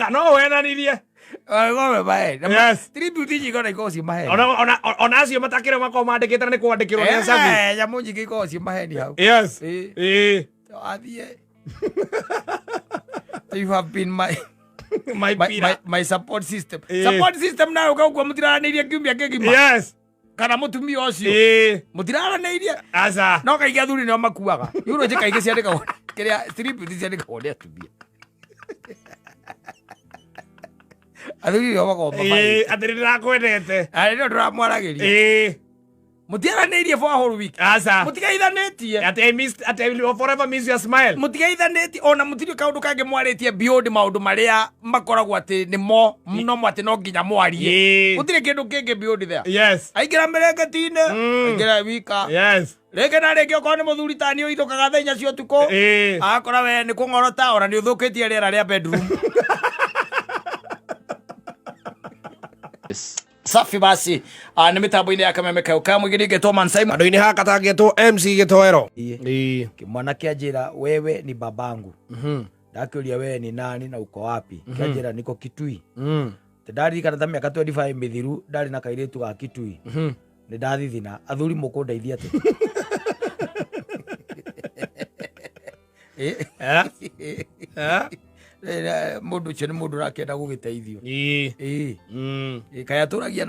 No wena nirie. Ngome bae. Yes. Tribute nyingĩ ikosi mahe. Ona acio matakĩrĩ makao mandĩkĩte nĩ kwandĩkĩrwo nĩ Safi. Nyamũ nyingĩ ikosi mahe ni hau. Yes. Athiĩ. You have been my support system. Support system nayo kauko mutiranĩirie kiumia kĩgima. Yes. Kana mutumia ũcio. Mutiranĩirie. Aca. No kaingĩ athuri nĩo makuaga. Yuro nje kaingĩ ciandĩkagwo. Kĩrĩa tribute ciandĩkagwo nĩ atumia. Athuri nĩo makoragwo mamaĩ. Atĩ nĩndĩrakwendete. Nĩo ndĩramwaragĩria. Mutiranĩirie for a whole week. Aca. Mutigeithanĩtie. At I will forever miss your smile. Mutigeithanĩtie ona mutirĩ kaũndũ kangĩ mwarĩtie beyond maũndũ marĩa makoragwo atĩ nĩmo no mwatĩ no nginya mwarie. Mutirĩ kĩndũ kĩngĩ beyond there. Yes. Aingĩra mĩrengeti-inĩ. Aingĩra wika. Yes. Rĩngĩ na rĩngĩ okorwo nĩ mũthuri ta niĩ ũithũkaga thaa 4 cia ũtukũ. Akora we nĩ kũng'orota ona nĩ ũthũkĩtie rĩera rĩa bedroom. Safi basi. Nĩ mĩtambo-inĩ ya Kameme Kauka mũgeni getwo Mansai. Andũ-inĩ haka tangĩtwo MC Gĩtoero. Kimwana kĩanjĩra wewe ni babangu. Ndakĩũria wewe ni nani na uko wapi? Kĩanjĩra niko Kitui. Ndarikana ta mĩaka 25 mĩthiru ndarĩ na kairĩtu ga Kitui. Nĩ ndathithina athuri mũkũndeithia atĩ. Mũndũ ũcio nĩ mũndũ ũrakĩenda gũgĩteithio. Kaĩ atũragia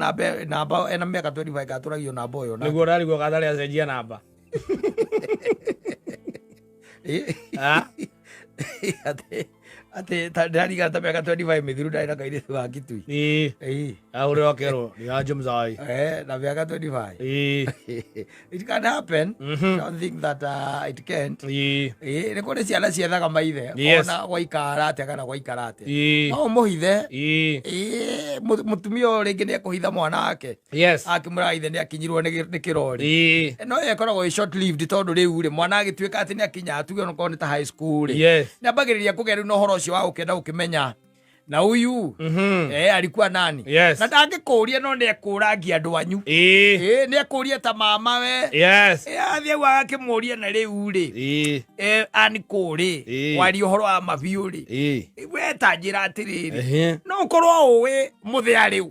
namba ena mĩaka 25 gatũragio namba ũyũ. Nĩguo ndarigwo gatharĩ acenjia namba. Ate ndarigana ta mĩaka 25 mĩthiru ndarĩ na kairĩtu ga Kitui. Ũrĩa wakerwo nĩ anjũ mzai. Na mĩaka 25. It can happen. Don't think that it can't. Nĩ kũrĩ ciana ciethaga maithe. Ona gwaikara atĩa kana gwaikara atĩa. No mũhithe. Mũtumia ũyũ rĩngĩ nĩ ekũhitha mwana wake. Akĩmwĩra ithe nĩ akinyirwo nĩ kĩrori. No ĩkoragwo ĩ short lived tondũ rĩu rĩ mwana agĩtuĩka atĩ nĩ akinya tuge onokorwo nĩ ta high school rĩ. Nĩ ambagĩrĩria kũgĩa rĩu na ũhoro ũcio wa gũkenda gũkĩmenya na huyu alikuwa nani. Na ndangĩkũria no nĩ ekũrangia andũ anyu. Nĩ ekũria ta mama we. Athiĩ au agakĩmũria na rĩu rĩ. Ani kũrĩ waria ũhoro wa mabiũ rĩ. We ta njĩra atĩrĩrĩ. No ũkorwo ũĩ mũthĩa rĩu.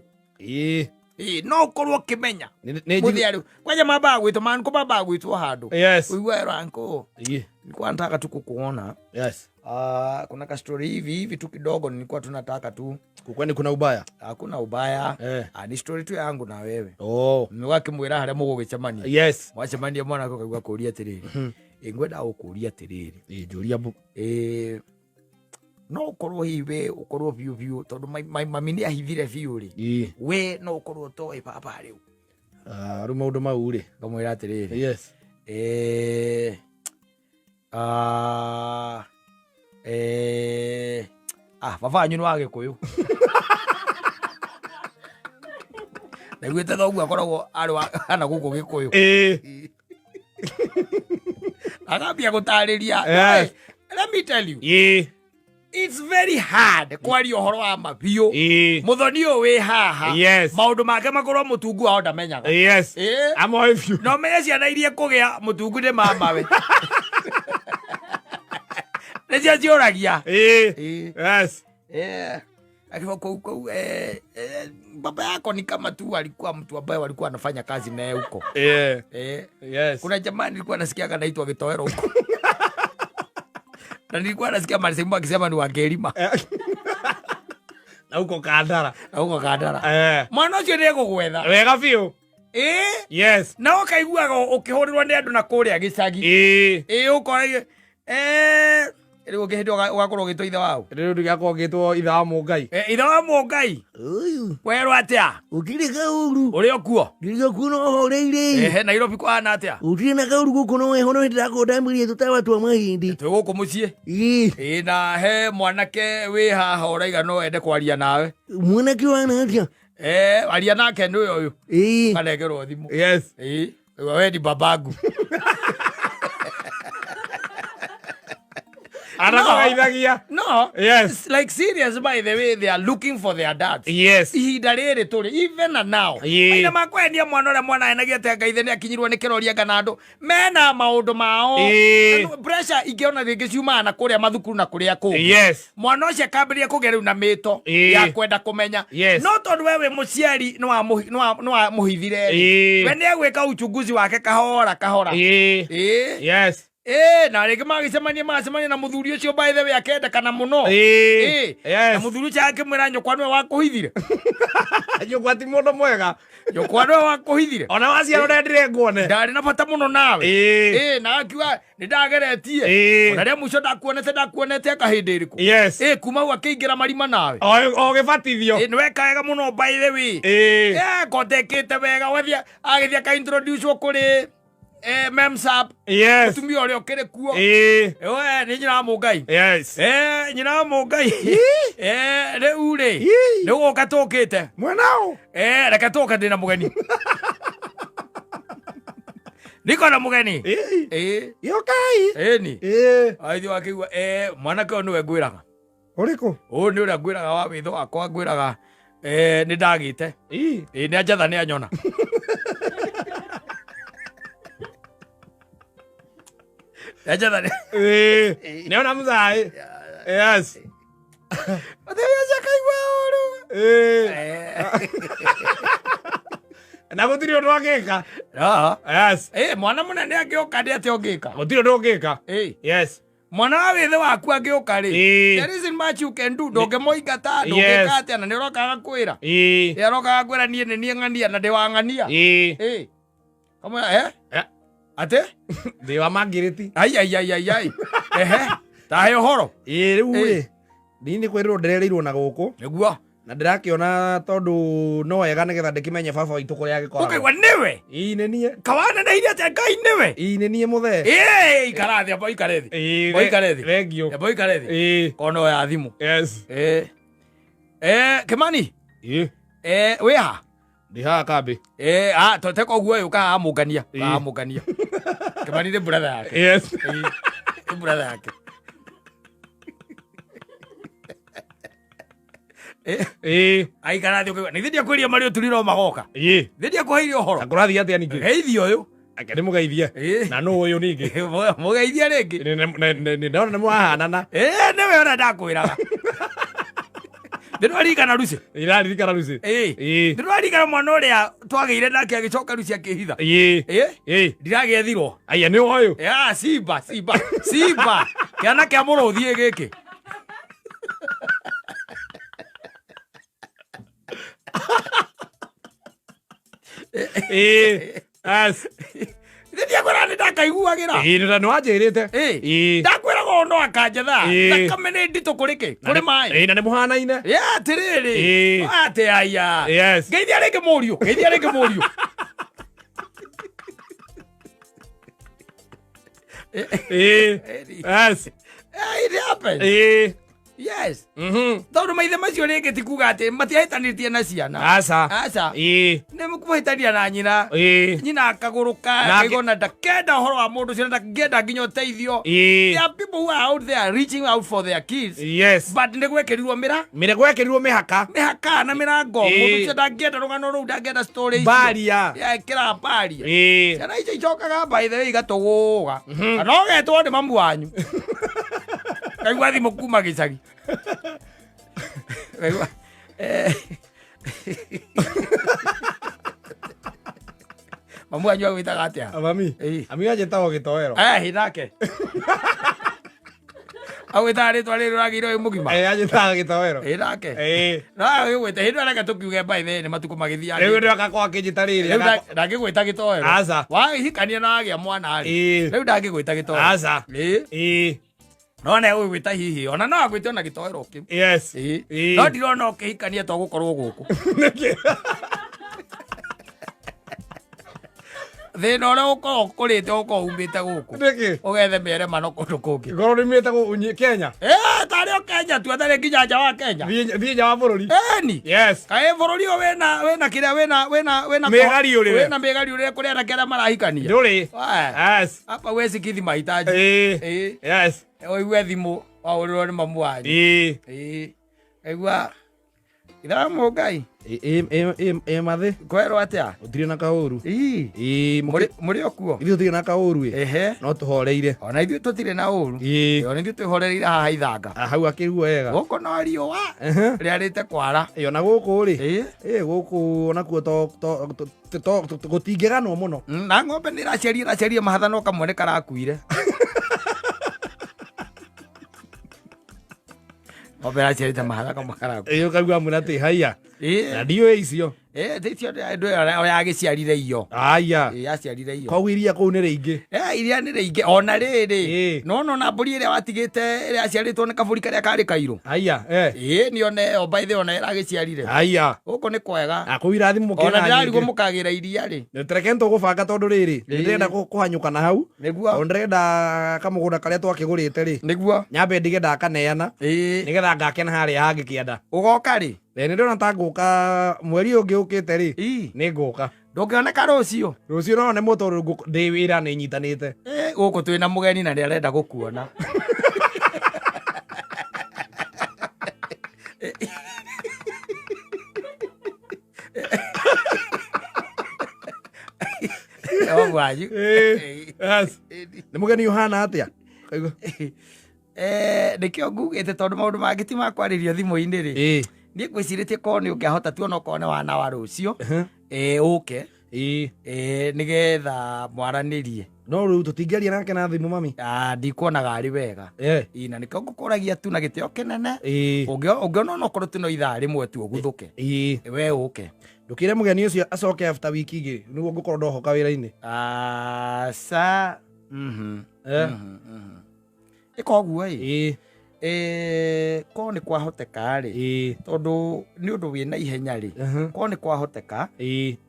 No ũkorwo ũkĩmenya mũthĩa rĩu. Kwanja mambaga gwĩtwo manko mambaga gwĩtwo handũ. Ũigua ranko. Nilikuwa nataka tu kukuona. Kuna ka story hivi tu kidogo nilikuwa tunataka tu. Kwani kuna ubaya? Hakuna ubaya. Ni story tu yangu na wewe. Mwakĩmwĩra harĩa mũgũgĩcemania. Mwacemania mwana wako kaigua kũria atĩrĩrĩ. Ngwenda gũkũria atĩrĩrĩ. Njũria bu. No ũkorwo hiwe ũkorwo biũ tondũ mami nĩ ahithire biũ rĩ. We no ũkorwo toĩ papa rĩu. Rĩu maũndũ mau rĩ. Ngamwĩra atĩrĩrĩ. Baba wanyu nĩ wa Gĩkũyũ. Naiguĩte thoguo akoragwo arĩ gũkũ Gĩkũyũ. Agambia gũtarĩria. Let me tell you. It's very hard kwaria ũhoro wa mabiũ. Mũthoni ũyũ wĩ haha. Maũndũ make makorwo mũtungu wao ndamenyaga. No menye ciana iria kũgĩa mũtungu nĩ mamawe. Nĩcio ciũragia. Akiwa kou baba yako ni kama tu alikuwa mtu ambaye walikuwa anafanya kazi naye huko. Kuna jamaa nilikuwa nasikia anaitwa Gĩtoero huko. Na nilikuwa nasikia Marisaimu akisema ni wa Ngerima. Na huko Kandara. Mwana ũcio nĩ egũgwetha. Wega biũ. Na ũkaiguaga ũkĩhũrĩrwo nĩ andũ na kũrĩa gĩcagi. Ũkora rĩu ũkĩhĩndĩ ũgakorwo ũgĩtwo ithe wao. Rĩu ndĩgakorwo ũgĩtwo ithe wa Mũngai. Ithe wa Mũngai. Werwo atĩa? Ũtirĩ kaũru. Ũrĩ o kuo? Ndĩrĩ kuo no horeire. Nairobi kũhana atĩa? Ũtirĩ na kaũru gũkũ no weho no ndĩrakorwo ndambĩrĩria tũtawa twa mahĩndĩ. Twĩ gũkũ mũciĩ. Na he mwanake wĩ haha ũraiga no ende kwaria nawe. Mwanake wana atĩa? Aria nake nĩ ũyũ. Kanegerwo thimũ. We ni babangu. Anakogeithagia. No. Yes. It's like serious by the way they are looking for their dads. Yes. Ihinda rĩrĩ tũrĩ even now. Ĩĩ. Maina makwendia mwana ũrĩa mwana enagiete Ngai nĩ akinyirwo nĩ kĩroria kana andũ mena maũndũ mao. Ĩĩ. Pressure ingĩona rĩngĩ ciumaga na kũrĩa mathukuru na kũrĩa kũngĩ. Yes. Mwana ũcio akambĩrĩria kũgĩa rĩu na mĩto Ĩĩ. ya kwenda kũmenya. Yes. No tondũ wewe mũciari nĩ wa mũhithire. Ĩĩ. We nĩ egwĩka uchunguzi wake kahora kahora. Ĩĩ. Yes. Na rĩngĩ magĩcemania na mũthuri ũcio by the way akendekana mũno. Yes. Na mũthuri ũcio akĩmwĩra nyũkwa nĩwe wakũhithire. Nyũkwa ti mũndũ mwega. Nyũkwa nĩwe wakũhithire. Ona waciarwo ndendire nguone. Ndarĩ na bata mũno nawe. Na akiuga nĩndageretie. Ona rĩa mũico ndakuonete akahĩndĩ ĩrĩkũ. Yes. Kuma hau akĩingĩra marima nawe. O gĩbatithio. Nĩweka wega mũno by the way. Kotekĩte wega agĩthiĩ akaintroduce kũrĩ Memsap. Yes. Mutumia ũrĩa ũkĩrĩ kuo. Nĩ nyina wa Mũngai. Yes. Nyina wa Mũngai. Rĩu rĩ. Nĩgũka tũkĩte. Mwanao. Reke tũke ndĩna mũgeni. Niko na mũgeni. Yokai. Ni. Aithiĩ wakĩigua mwanake ũyũ nĩwe ngwĩraga. Ũrĩkũ? Ũyũ nĩ ũrĩa ngwĩraga wa wĩthũ wakwa ngwĩraga nĩ ndagĩte. Nĩ anjatha nĩ anyona. Anjatha nĩ. Nĩ ona mũthai. Yes. Atheya kaigua ũru. Na gũtirĩ ũndũ angĩka. Yes. Mwana mũnene angĩoka ndĩ atĩ ũngĩka. Gũtirĩ ũndũ ũngĩka. Yes. Mwana wa wĩthĩ waku angĩoka rĩ. There isn't much you can do. Ndũngĩmũingata ndũngĩka atĩa na nĩ ũrokaga kwĩra. Nĩ arokaga kwĩra niĩ nĩ niĩ ng'ania na ndĩ wa ng'ania. Kamwe ate? Ndĩ wa mangirĩti. Ai. Tahe ũhoro. Rĩu rĩ. Nĩ kwĩrĩrwo ndĩrereirwo na gũkũ. Nĩguo. Na ndĩrakĩona tondũ no wega nĩgetha ndĩkĩmenye baba witũ kũrĩa agĩkoragwo. Ũkaigua nĩwe? Nĩ niĩ. Kawana na iria atĩ Ngai nĩwe? Nĩ niĩ mũthee. Ikara thĩ amba ikare thĩ. Ikare thĩ. Thengio. Amba ikare thĩ. Kono ya thimũ. Yes. Kimani. Wĩ ha? Ndĩ haha kambĩ. Toteka ũguo ũyũ kaha amũngania. Kimani nĩ brother yake. Yes. Nĩ brother yake. Aikara thĩ ũkaigua. Nĩ thĩndĩ akwĩria marĩ ũturiro magoka. Thĩndĩ akũheire ũhoro. Akũrathiĩ atĩa ningĩ? Geithio ũyũ. Ake nĩ mũgeithie. Na nũ ũyũ ningĩ? Mũgeithie rĩngĩ. Ndona nĩ mwahanana. Nĩwe ona ndakwĩraga. Ndĩrarikana Lucy. Ndĩraririkana Lucy. Ndĩrarikana mwana ũrĩa twagĩire nake agĩcoka Lucy akĩhitha. Ndiragethirwo. Aya nĩ ũyũ. Simba. Kĩana kĩa mũrũthi gĩkĩ. Yes. Thĩndĩ akwĩra nĩ ndakaiguagĩra. Nĩ wanjĩrĩte. Ndakwĩraga no akanjatha. Thakame nĩ nditũ kũrĩ kĩ? Kũrĩ maĩ. Na nĩ mũhanaine. Atĩrĩrĩ. Atĩ aya. Geithia rĩngĩ mũriũ. Yes. It happened. Yes. Tondũ maithe macio rĩngĩ ti kuga atĩ matiahĩtanĩtie na ciana. Aca. Nĩ mũkũhĩtania na nyina. Nyina akagũrũka. Akaigona ndakenda ũhoro wa mũndũ ũcio ndakenda nginya ũteithio. There are people who are out there reaching out for their kids. Yes. But nĩ gwekĩrirwo gwekĩrirwo mĩhaka. Mĩhaka na mĩrango. Mũndũ ũcio ndangĩenda rũgano rũu ndangĩenda story icio. Baria. Ekĩra baria. Ciana icio icokaga by the way igatũgũga. Kana ũgetwo nĩ mamu wanyu. Kaigua thimũ kuma gĩcagi. Mamu wanyu agwĩtaga atĩa? Mami. Ami anjĩtagwo Gĩtoero. Nake. Agwĩtaga rĩtwa rĩrĩ ũragĩire wĩ mũgima. Anjĩtaga Gĩtoero. Nake. No agĩgwĩte hĩndĩ ĩyo reke tũkiuge by the way nĩ matukũ magĩthiaga. Rĩu ndio agakorwo akĩnjĩta rĩrĩ. Ndangĩgwĩta Gĩtoero. Aca. Wahikania na wagĩa mwana rĩ. Rĩu ndangĩgwĩta Gĩtoero. Aca. No nĩ ũgwĩta hihi ona no agwĩte ona Gĩtoero kĩu. Yes. No ndirona ũkĩhikania to gũkorwo gũkũ. Thĩna ũrĩa ũkorwo ũkũrĩte ũkorwo umĩte gũkũ. Ũgethe mĩerema kũndũ kũngĩ. Ngorwo nĩumĩte Kenya. Tarĩ o Kenya tu atarĩ nginya nja wa Kenya. Thiĩ nja wa bũrũri. Ni. Yes. Kaĩ bũrũri ũyũ wĩna kĩrĩa wĩna mĩgari ũrĩwe. Wĩna mĩgari ũrĩwe kũrĩ anake arĩa marahikania. Ndũrĩ. Yes. Hapa wezi kithi mahitaji. Yes. Oiwe thimũ. Waũrĩrwo nĩ mamu wanyu. Kaigua ithaa mũngai mathĩ kwerwo atĩa ũtirĩ na kaũru mũrĩ o kuo ithuĩ tũtirĩ na kaũru no tũhoreire ona ithuĩ tũtirĩ na ũru ona ithuĩ twĩhorereire haha ithanga hau akĩigua wega gũkũ no riũa rĩarĩte kwara ona gũkũ rĩ gũkũ onakuo gũtingĩganwo mũno na ng'ombe nĩ ĩraciaria mahatha no kamwe nĩ karakuire ng'ombe ĩraciarĩte mahatha kamwe karakuire ũkaigua mũna atĩ haiya na ndiũĩ icio icio yagĩciarire iyo yaciarire iyo koguo iria kũu nĩ rĩingĩ iria nĩ rĩingĩ ona rĩrĩ nona mbũri ĩrĩa watigĩte ĩrĩa yaciarĩtwo nĩ kabũri karĩa karĩ kairũ nĩone o baithe ona ĩragĩciarire gũkũ nĩ kwega kũu irathimo mũkĩna ona ndĩrarigwo mũkagĩra iria rĩ tũreke nĩtũgũbanga tondũ rĩrĩ nĩndĩrenda kũhanyũka na hau o ndĩrenda kamũgũnda karĩa twakĩgũrĩte rĩ nĩguo nyambe ndige ndakaneana nĩgetha ngakena harĩa hangĩ kĩanda ũgoka rĩ nĩ ndĩrona ta ngũka mweri ũngĩ ũkĩte rĩ nĩ ngũka ndũngĩoneka rũciũ no nĩ mũtondũ ndĩ wĩra nĩ nyitanĩte gũkũ twĩna mũgeni na nĩarenda gũkuona wanyu nĩ mũgeni ũhana atĩa nĩkĩo ngugĩte tondũ maũndũ mangĩ ti makwarĩrio thimũ-inĩ rĩ niĩ ngwĩcirĩtie korwo nĩ ũngĩahota tu onokorwo nĩ wana wa rũciũ ũke nĩgetha mwaranĩrie no rĩu tũtingĩaria nake na thimũ mami ndikuonaga arĩ wega na nĩkĩo ngũkũragia tu na gĩtĩo kĩnene ũngĩona onokorwo tu no ithaa rĩmwe tu ũguthũke we ũke ndũkĩre mũgeni ũcio acoke after wiki igĩrĩ nĩguo ngũkorwo ndohoka wĩra-inĩ ĩka ũguo korwo nĩ kwahoteka rĩ tondũ nĩ ũndũ wĩna ihenya rĩ korwo nĩ kwahoteka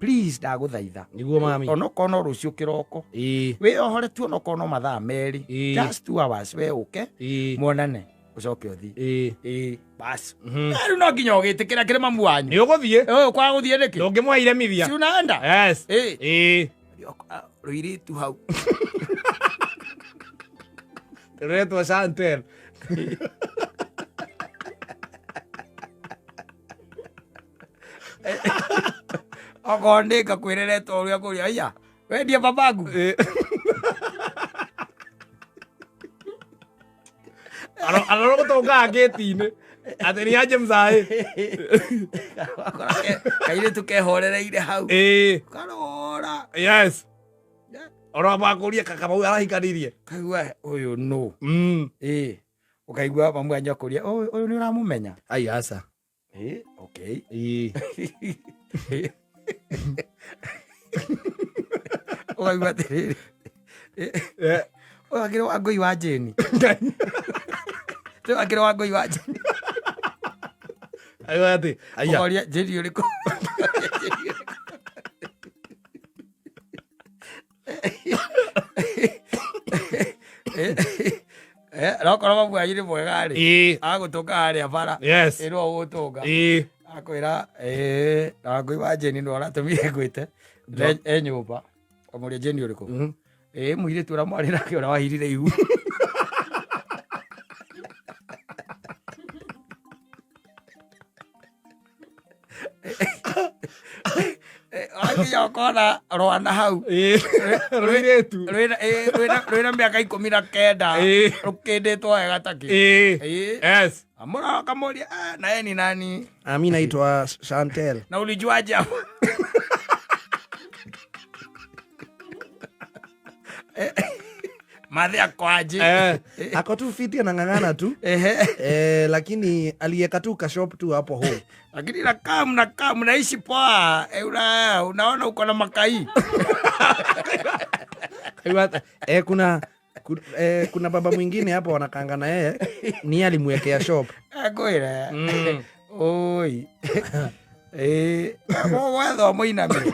please ndagũthaitha nĩguo mami onokorwo no rũciũ kĩroko wĩohore tu onokorwo no mathaa merĩ just 2 hours we ũke muonane ũcoke ũthiĩ basi rĩu no nginya ũgĩtĩkĩra kĩrĩ mamu wanyu nĩ ũgũthiĩ kwaga gũthiĩ nĩkĩ ndũngĩmũheire mithia si unaenda rũirĩtu hau rũretwo Chantel okorwo nĩ ngakwĩrĩrete ũrĩa kũrĩa aya wendia babangu arogũtũngaga ngĩti-inĩ atĩ nĩ anje mzaĩ kairĩtu kehorereire hau karora orabakũria kakabau arahikanirie kaigua ũyũ no ũkaigua mamu wanyu akũria ũyũ nĩ ũramũmenya ai aca okay ũkaigua atĩrĩrĩ ũyũ akĩrĩ wa ngũi wa njĩni ũyũ akĩrĩ wa ngũi wa njĩni aigua atĩ ũkoria njĩni ũrĩkũ nokorwo mamu wanyu nĩ mwega rĩ agũtũnga harĩa bara ĩrwo ũgũtũnga akwĩra na ngũi wa njĩni nĩ aratũmire ngwĩte nyũmba kamũria njĩni ũrĩkũ mũirĩtu ũrĩa mwarĩ nake ũrĩa wahirire ihu akinya ũkona rwana hau rwĩna mĩaka 19 rũkĩndĩtwo wega takĩ amũra kamũria naye ni nani ami naitwa Chantel na ulijuaje hapo madhi akwaje ako tu fiti anang'ang'ana tu lakini alieka tu kashop tu hapo ho lakini nakaa mnaishi poa unaona uko na makai kuna baba mwingine hapo wanakanga na yeye ni alimwekea shop akwira oi watho mũinami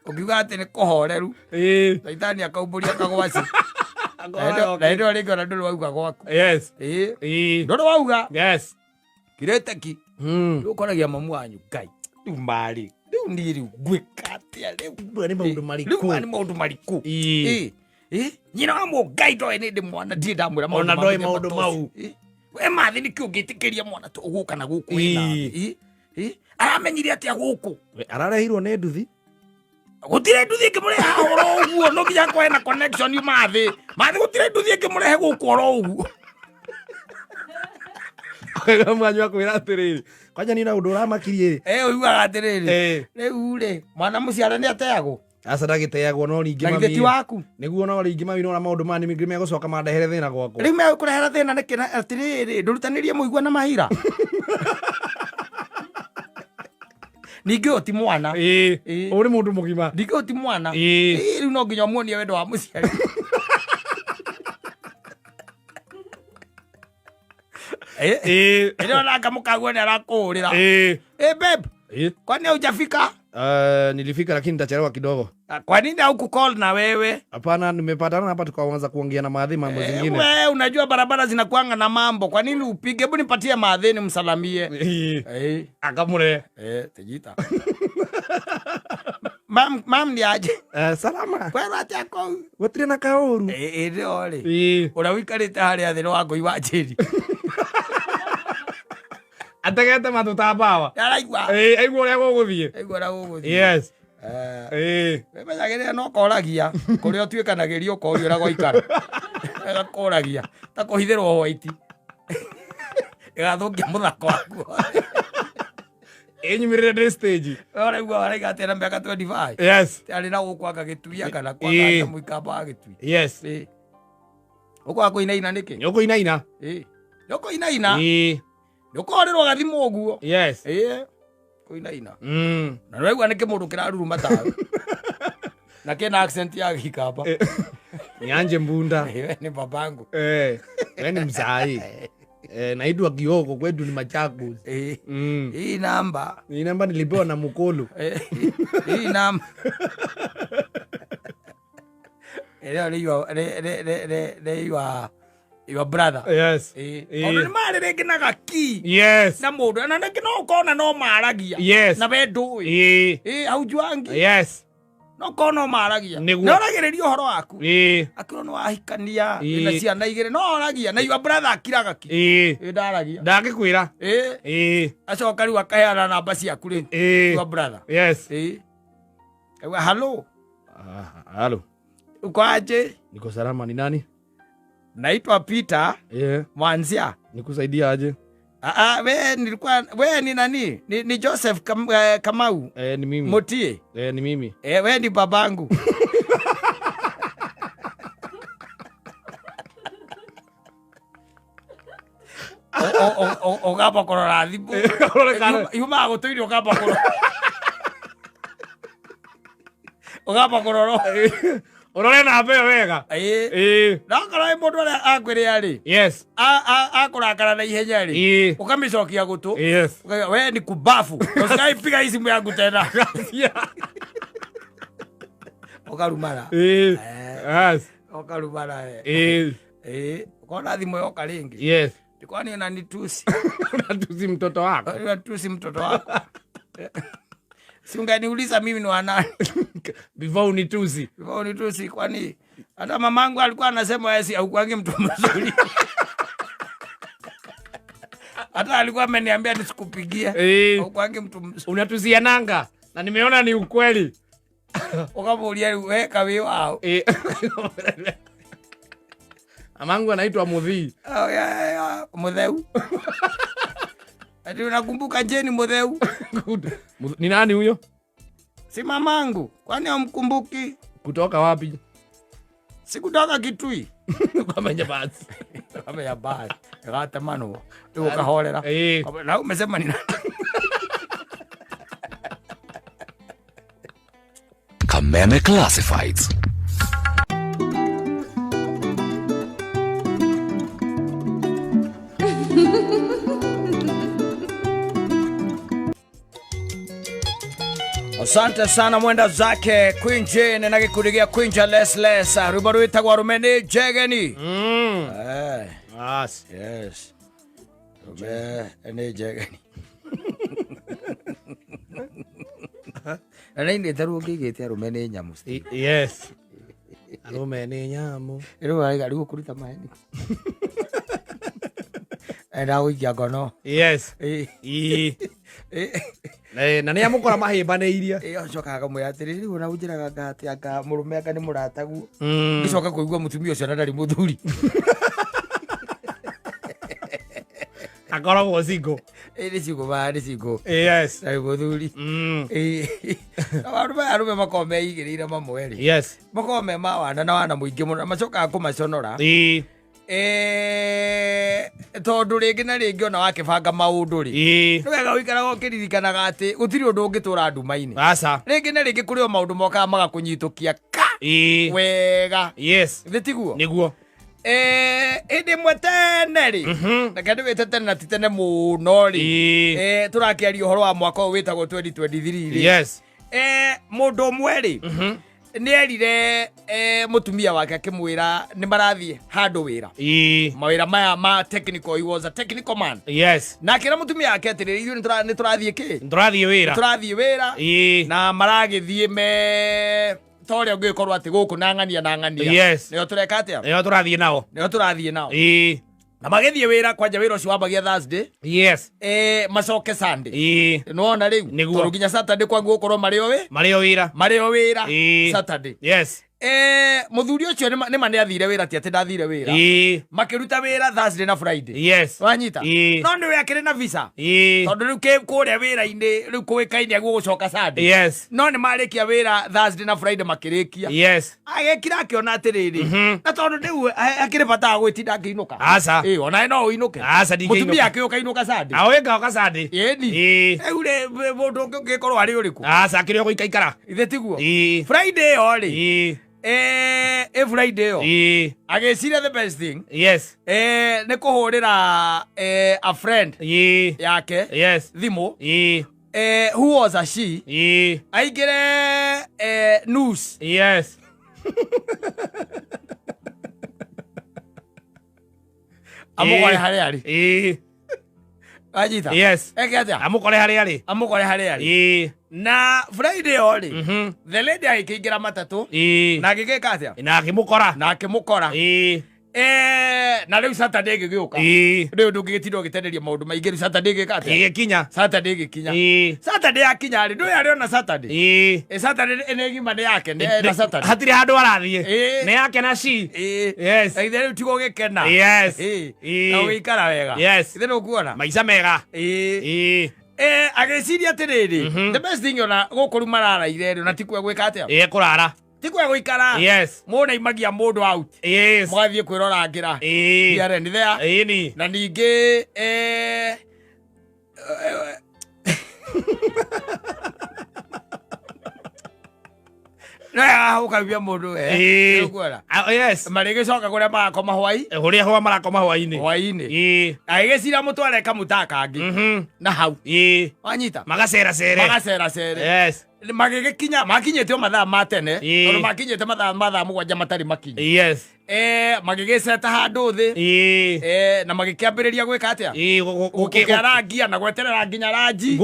ũkiuga atĩ nĩ kũhoreru Saitani akaumbũria kagwaci na ĩndo rĩngĩ ona ndũrĩ wauga gwaku ndũrĩ wauga kirĩte ki ũkoragia mamu wanyu Ngai rĩu marĩ rĩu niĩ rĩu ngwĩka atĩa rĩu nĩ maũndũ marĩkũ nĩ maũndũ marĩkũ nyina wa Mũngai ndoĩ nĩ ndĩ mwana ndirĩ ndamwĩra ona ndoĩ maũndũ mau we mathi nĩkĩo ũngĩtĩkĩria mwana ũgũka na gũkũ wĩna aramenyire atĩa gũkũ ararehirwo nĩ nduthi gũtirĩ nduthi ĩngĩmũrehe oro ũguo no nginya akorwo na connection mathi gũtirĩ nduthi ĩngĩmũrehe gũkũ oro ũguo mwanyu akwĩra atĩrĩrĩ kwanja nĩ na ũndũ ũramakirie ũiguaga atĩrĩrĩ rĩu mwana mũciare nĩ ateagwo aca ndagĩteagwo no ningĩ mami ti waku nĩguo no rĩngĩ mami nona maũndũ maya nĩ megũcoka mandehere thĩna gwakwa rĩu megũkũrehera thĩna nĩkĩ atĩrĩrĩ ndũrutanĩrie mũigua na mahira ningĩ ũti mwana ũrĩ mũndũ mũgima ningĩ ũti mwana rĩu no nginya muonie wendo wa mũciari ĩrĩa nanga mũkaguo nĩ arakũhũrĩra babe kwani hujafika nilifika lakini nitachelewa kidogo. Kwa nini haukukall na wewe? Hapana, nimepatana hapa tukaanza kuongea na Maadhi mambo zingine. Wewe unajua barabara zinakuanga na mambo. Kwa nini upige? Hebu nipatie Maadhi nimsalamie. Akamure. Tejita. Mam ni aje? Salama. Kwa rati yako. Wotire na kaoru. Ole. Urawikarite haria thĩ wa ngui wa njeri. Ategete matutabawa. Araigua. Aigua ũrĩa gũgũthiĩ. Aigua ũrĩa gũgũthiĩ. Yes. Wemanyagĩrĩra no koragia kũrĩa ũtuĩkanagĩrio korio ũrĩa gwaikara. Koragia. Ta kũhithĩrwo white. Ĩgathũkia mũthako waku. Nyumĩrĩre ndĩ stage. Ũraigua waraiga atĩ na mĩaka 25. Yes. Arĩ na gũkwanga gĩtui kana kwanga mũikamba wa gĩtui. Yes. Ũkwaga kũinaina nĩkĩ? Nĩũkũinaina. Nĩũkũinaina. Nĩũkorĩrwo gathimo ũguo. Yes. Kũinaina. Na nĩwaigua nĩ kĩmũndũ kĩraruruma tawe. Na kĩna accent ya Gĩkamba. Nianje mbunda. Wewe ni babangu. Wewe ni mzai. Naitwa Kioko, kwetu ni Machakos. Hii namba nilipewa na Mukolo. Hii namba. Your brother. Yes. Ona nĩ marĩrĩngĩ na gaki. Yes. Na mũndũ na nĩngĩ no ũkona no maragia. Yes. Na we ndũĩ. Haujuangi. Yes. No ũkona no maragia. Nĩguo. Noragĩrĩria ũhoro waku. Akĩrwo nĩ wahikania. Ĩna ciana igĩrĩ no aragia. Na your brother akira gaki. Ndaragia. Ndagĩkwĩra. Acoka rĩu akaheana namba ciaku rĩ. Your brother. Yes. Hello. Hello. Uko aje? Niko salama. Ni nani? Naitwa Peter. Mwanzia. Nikusaidia aje? We ni nani? Ni Joseph Kamau. Ni mimi. Motie. Ni mimi. We ni babangu. Ogapa korora thibu. Yuma agotoire ogapa korora. Ogapa kororo. Urore na mbeo wega. Nakora mũndũ arĩa akwĩrĩa rĩ. Yes. Akũrakara na ihenya rĩ. Ũkamĩcokia gũtũ. Yes. We ni kubafu. Ũsikaipiga isimu yangu tena. Ũkarumara. Yes. Ũkarumara. Ũkona thimũ yoka rĩngĩ. Yes. Kwani unanitusi. Unatusi mtoto wako. Unatusi mtoto wako. Si ungeniuliza mimi ni wa nani? Before unitusi. Before unitusi kwani hata mamangu alikuwa anasema yeye haukuangi mtu mzuri. Hata alikuwa ameniambia nisikupigia. Haukuangi mtu mzuri. Unatusia nanga na nimeona ni ukweli. Ukamuulia weka wewe wao. Mamangu anaitwa Muthii. Mutheu. Ati unakumbuka Jeni Mutheu? Ni nani huyo? Si mamangu. Kwani humkumbuki? Kutoka wapi? Si kutoka Kitui. Kamenya basi. Kamenya basi. Gata mano. Ukahorera. Na umesema ni nani? Kameme Classifieds. Asante sana mwenda zake Queen Jane na gikundi gĩa Queen Les rwĩmbo rwĩtagwo Rumene Jegeni. Yes. Rumene Jegeni. Na nĩ ndaruo ngĩgĩte Rumene Nyamu. Yes. Arume ni nyamu. Ero ari gari gukuruta maheni. Era uikia ngono. Yes. Na nä amå kora mahä mbanä cokaga mwä atä ona gå njä raga ngatä anga må rå me anga nä må rataguo ngä coka kå igua må tumia å cio na ndarä må thuri akoragwo cingo nä cingå nä cingå yes ndarä må thuri arå me makorwo meigä rä ire mamwe yes makorwo me ma wana na wana må ingä må no macokaga kå maconora tondå rä ngä na rä ngä ona wakä banga maå ndå rä nä wega å ikaraga å kä ririkanaga atä gå tirä å ndå å ngä tå ra nduma-inä rä ngä na rä ngä kå rä o maå ndå mokaga magakå nyitå kia wega thä tiguo nä guo hä ndä mwe tene rä reke ndä wä te tene na ti tene må no rä tå rakä aria å horo wa mwaka å wä tagwo 2023 rä må ndå å mwe rä nä erire må tumia wake akä mwä ra nä marathiä handå wä ra mawä ra maya ma technical, he was a technical man na akä ra må tumia wake atä rä ithuä nä tå rathiä kä tå rathiä wä ra na maragä thiä me torä a å ngä korwo atä gå kå na ng'ania nä o tå reka atä a nä o tå rathiä nao na magethie wira kwanja wira ucio wambagia Thursday macoke Sunday nona riu tondu nginya Saturday kwangu ukorwo mario wira Saturday muthuri ucio nä ma nä athire wä ra ti atä ndathire wä ra makä ruta wä ra Thursday na Friday wanyita no nä we akä rä na visa tondå rä u kå rä a wä ra-inä rä u kå ä kaine aguo gå coka Sunday no nä marä kia wä ra Thursday na Friday makä rä kia agekira akä ona atä rä rä na tondå rä u akä rä bata gwä tinda akä inå ka ona no å inå ke må tumia akä å ka inå ka Sunday ĩni rĩu rĩ mũndũ ũngĩ ũngĩkorwo arĩ ũrĩkũ akä rä o gå ikaikara ithe tiguo Friday ĩyo rĩ Friday ĩyo agĩciria the best thing nĩ kũhũrĩra a friend yake thimũ who was a she aingĩre news amũkore harĩa arĩ ajita eke atia amũkore harĩa arĩ na Friday ĩyo rĩ the lady agĩkĩingĩra matatũ na agĩgĩka atia na akĩmũkora na rĩu Saturday ĩgĩgĩũka rĩu ndũngĩgĩtinda ũgĩteneria maũndũ maingĩ rĩu Saturday ĩgĩka atia Saturday ĩgĩkinya Saturday yakinya rĩ ndũĩ arĩ ona Saturday Saturday nĩ ngima nĩ yake na Saturday hatirĩ handũ arathiĩ nĩ yake na ci ithe rĩu tiga ũgĩkena na ũgĩikara wega ithe nĩ ũkuona maica mega agĩciria atĩrĩrĩ the best thing ona gũkũ rĩu mararaire rĩ ona tikwe gwĩka atĩa kũrara tikwe gũikara mũndũ aimagia mũndũ out mũgathiĩ kwĩrorangĩra nĩ there na ningĩ ũkaigua mũndũ marĩgĩcoka kũrĩa marakoma hwa marakoma hwainĩ agĩgĩcira mũtware kamũta kangĩ na hau wanyita magaceracere magĩgĩkinya makinyĩte o mathaa ma tene tondũ makinyĩte mathaa mũgwanja matarĩ makinyi magĩgĩceta handũ thĩ na magĩkĩambĩrĩria gwĩka atĩa gũkĩarangia na gweterera nginya ranji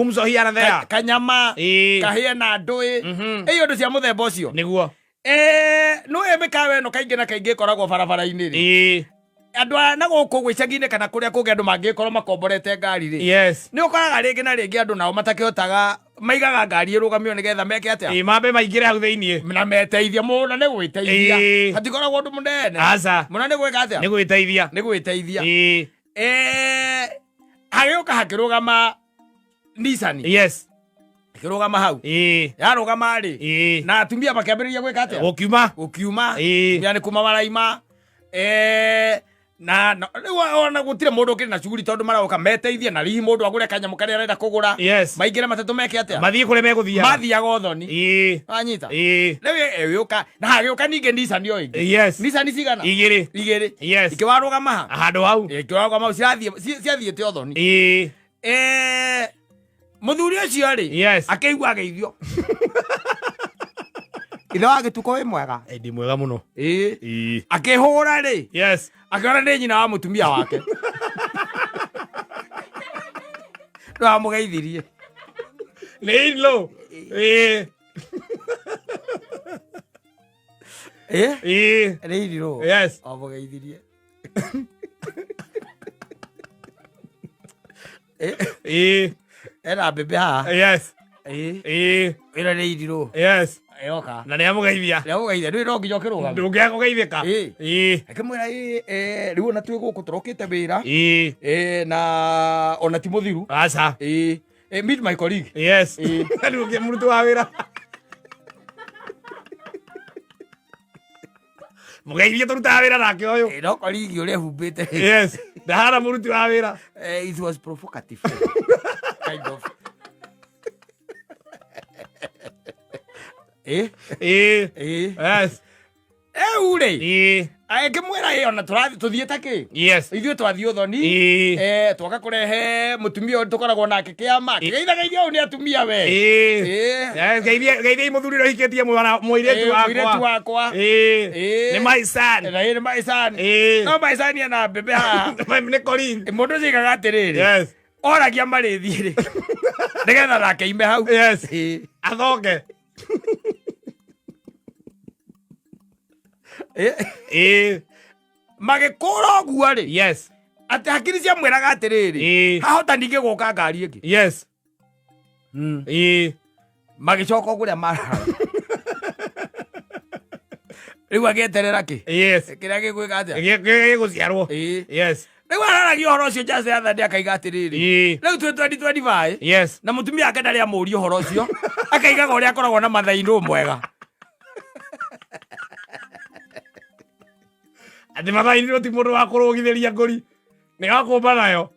kanyama kahĩe na ndũĩ ĩyo ũndũ cia mũthemba ũcio nĩguo nĩwe mĩkawa ĩno kaingĩ na kaingĩ ĩkoragwo barabara-inĩ rĩ andũ aya na gũkũ gwĩcagi-inĩ kana kũrĩa kũngĩ andũ mangĩkorwo makomborete ngari rĩ nĩ ũkoraga rĩngĩ na rĩngĩ andũ nao matakĩhotaga maigaga ngari ĩrũgamio nĩgetha meke atĩa mambe maingĩre hau thĩinĩ na meteithia mũna nĩ gwĩteithia hatikoragwo ũndũ mũnene mũna nĩ gwĩka atĩa nĩ gwĩteithia hagĩũka hakĩrũgama Nissan akĩrũgama hau yarũgama rĩ na atumia makĩambĩrĩria gwĩka atĩa gũkiuma nĩ kuma maraima na ona gutire mundu ukiri na cuguri tondu maroka meteithia na rihi mundu agure kanyamu karia arenda kugura maingire matatu meke atia mathie kure meguthia mathiaga uthoni anyita riu yuka na hagiuka ninge Nissan yo ingi Nissan cigana igiri ikiwarugama handu hau ikiwarugama ciathiite uthoni muthuri ucio ri akaigua ageithio ithe wa gĩtuko wĩ mwega ndi mwega mũno akĩhũra rĩ akĩona nĩ nyina wa mũtumia wake no amũgeithirie nĩ ilo Nĩ irirũ. Yes. O mũgeithirie. Ena mbembe haha. Yes. Ĩno nĩ irirũ. Yes. Yoka. Na nĩ amũgeithia. Nĩ amũgeithia. Rĩu no nginya ũkĩrũgama. Ndũngĩaga kũgeithĩka. Akĩmwĩra rĩu ona twĩ gũkũ tũrokĩte wĩra. Na ona ti mũthiru. Aca. Meet my colleague. Yes. Rĩu mũruti wa wĩra. Mũgeithie tũrutaga wĩra nake ũyũ. No colleague ũrĩa humbĩte. Yes. Ndahana mũruti wa wĩra. It was provocative. Kind of. Yes. Ure. Akĩmwĩra ona tũthiĩte kĩ? Yes. Ithuĩ twathiĩ ũthoni. Twoka kũrehe mũtumia ũyũ tũkoragwo nake kĩama. Kĩgeithageithia ũyũ nĩ atumia we. Geithiai mũthuri ũrĩa ũhikĩtie mũirĩtu wakwa. Nĩ my son. Nĩ my son. No my son ena mbembe haha. Nĩ colleague. Mũndũ ũcio aigaga atĩrĩrĩ. Yes. Oragia marĩthiĩ rĩ. Nĩgetha nake ime hau. Yes. Athoke. Magĩkũra ũguo rĩ. Yes. Atĩ hakiri ciamwĩraga atĩrĩrĩ. Hahota ningĩ gũka ngari ĩngĩ. Yes. Magĩcoka ũguo marara. Rĩu agĩeterera kĩ? Yes. Kĩrĩa gĩgwĩka atĩa? Gĩgũciarwo. Yes. Rĩu araragia ũhoro ũcio Just the other day akaiga atĩrĩrĩ. Rĩu twĩ 2025. Yes. Na mũtumia wake ndarĩ amũria ũhoro ũcio. Akaigaga ũrĩa akoragwo na mathainũ mwega. Atĩ mathainũ ti mũndũ wa kũrũgithĩria ngũri. Nĩ wakũmba nayo.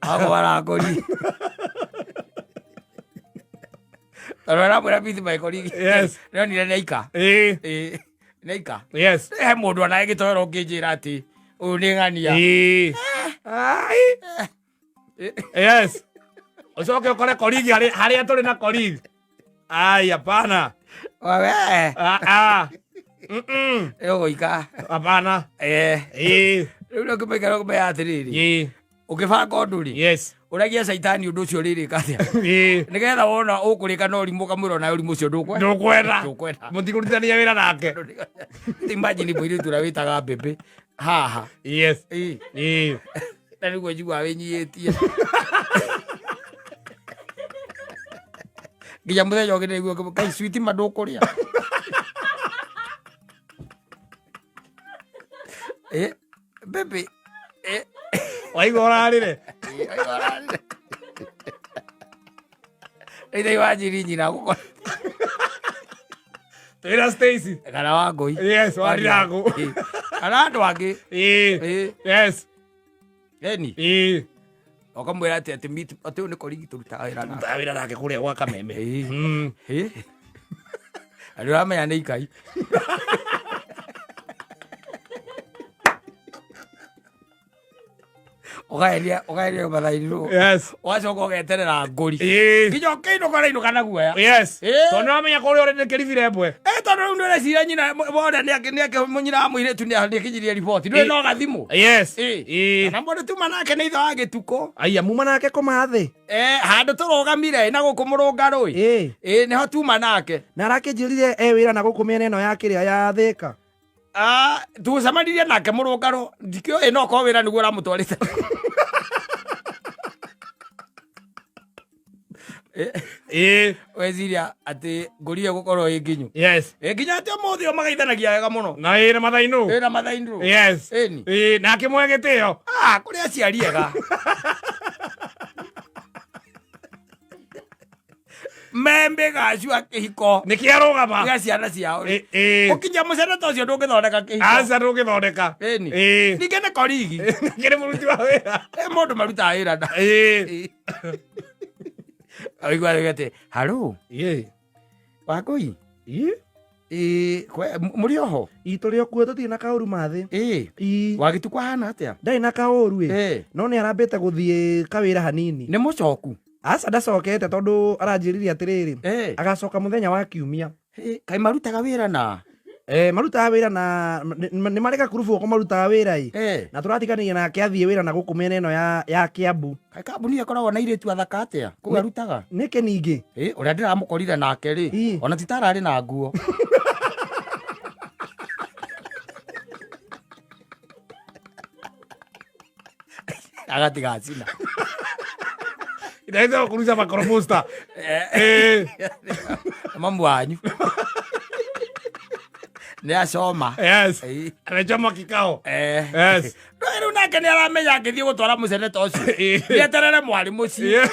Akũbara ngũri. Tondũ aramwĩra meet my colleague. Yes. Nĩonire nĩ aika. Nĩ aika. Yes. He mũndũ anaye gĩtoero ũngĩnjĩra atĩ ũyũ nĩ ng'ania. Yes. Ucoke ũkore colleague harĩa tũrĩ na colleague. Ai, hapana. Wewe. Ũgũika. Hapana. Rĩu nĩ ũkĩmaikara ũkĩmenya atĩrĩrĩ. Ũkĩbanga ũndũ rĩ. Yes. Ũragia caitani ũndũ ũcio rĩrĩka atĩa. Nĩgetha wona ũkũrĩka na ũrimũ kamwĩra ona ũrimũ ũcio ndũkwenda. Mũtikũrutithania wĩra nake. Imagine mũirĩtu ũrĩa wĩtaga mbembe haha. Yes. Na nĩguo njiguaga wĩnyihĩtie. Nginya mũthenya ũngĩ nĩguo kai sweet ma ndũkũrĩa. Mbembe. Waigua ũrarĩre. Ĩthĩ wanjiri nyina gũkora. Twĩra Stacy. Kana Wangũi. Yes, Wandirangũ. Kana andũ angĩ. Yes. Eni. Okamwĩra atĩ atĩ ũyũ nĩ colleague tũrutaga wĩra nake. Tũrutaga wĩra nake kũrĩa gwa Kameme. Andũ ũramenya nĩ ikai. Ũgaeria mathainũ. Yes. Ũgacoka ũgeterera ngũri. Nginya ũkĩinũka ũrainũka na guoya. Yes. Tondũ nĩwamenya kũrĩa ũrĩa nĩkĩribire mbwe. Tondũ rĩu nĩũreciria nyina wona mũnyina wa mũirĩtu nĩakinyirie riboti. Ndũrĩ no gathimũ. Yes. Kana mũndũ tuma nake nĩ ithe wa gĩtukũ. Aya muma nake kũmathĩ. Handũ tũrũgamire na gũkũ mũrũngarũ. Nĩho tuma nake. Na arakĩnjĩrire wĩra na gũkũ mĩena ĩno ya kĩrĩa ya Thĩka. Tucemanirie nake mũrũngarũ. Ndikĩũĩ no korwo wĩra nĩguo ũramũtwarĩte. Weciria atĩ ngũri ĩgũkorwo ĩ nginyu. Yes. Nginya atĩ ũmũthĩ o magaithanagia wega mũno. Na ĩna mathainũ. Ĩna mathainũ. Yes. Na akĩmũhe gĩtĩo. Kũrĩ aciari ega. Membe gacu akĩhiko. Nĩkĩ arũgama. Gĩa ciana ciao. Ũkinya mũcene ta ũcio ndũngĩthondeka kĩhiko. Aca ndũngĩthondeka. Ningĩ nĩ korigi. Nĩkĩrĩ mũruti wa wĩra. Mũndũ marutaga wĩra nda. Oigua rĩu atĩ haro. Wangũi. Mũrĩ oho? Tũrĩ okuo tũtirĩ na kaũru mathĩ. Wagĩtukũ ahana atĩa? Ndarĩ na kaũru no nĩ arambĩte gũthiĩ kawĩra hanini. Nĩ mũcoku? Aca ndacokete tondũ aranjĩrire atĩrĩrĩ agacoka mũthenya wa Kiumia. Kaĩ marutaga wĩra na? Marutaga wĩra na nĩ marĩ gakurubu oko marutaga wĩra na tũratiganĩria nake athiĩ wĩra na gũkũ mĩena ĩno ya Kiambu. Kaĩ kambuni ĩkoragwo na irĩtu athaka atĩa? Kũu arutaga? Nĩkĩ ningĩ? Ũrĩa ndĩramũkorire nake rĩ ona titararĩ na nguo. agatigacina Inaitwa kuruza makoromusta. Mambo wanyu ni asoma. Yes. Anachoma kikao. Yes. Ndio nake ni aramenya ngithie gutwara museneta ucio. Ni atarere mwarimu ucio.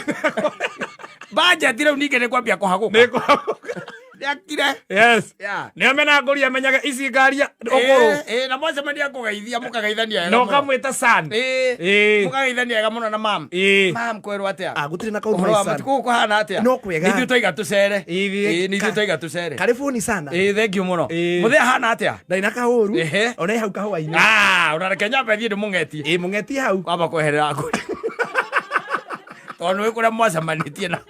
Budget rĩu ningĩ nĩ kwambia kũhagũka. Nĩ kũhagũka. Nĩakire. Yes. Nĩ amena ngũri amenyaga ici ngari ũkũrũ. Na mwacemania kũgeithia mũkageithania wega. No kamwĩta san. Mũkageithania wega mũno na mam. Mam kwĩrwo atĩa? Gũtirĩ na kaũndũ mai san. Kũu kũhana atĩa? No kwega. Nithuĩ tũiga tũcere. Nithuĩ tũiga tũcere. Karibuni sana. Thank you mũno. Mũthee hana atĩa? Ndari na kahũru. Ona hau kahũa-inĩ. Ũnareke nyambe thiĩ ndĩmũng'etie. Mũng'etie hau. Kwamba kweherera ngũri. Tondũ nĩ kũrĩa mwacemanĩtie na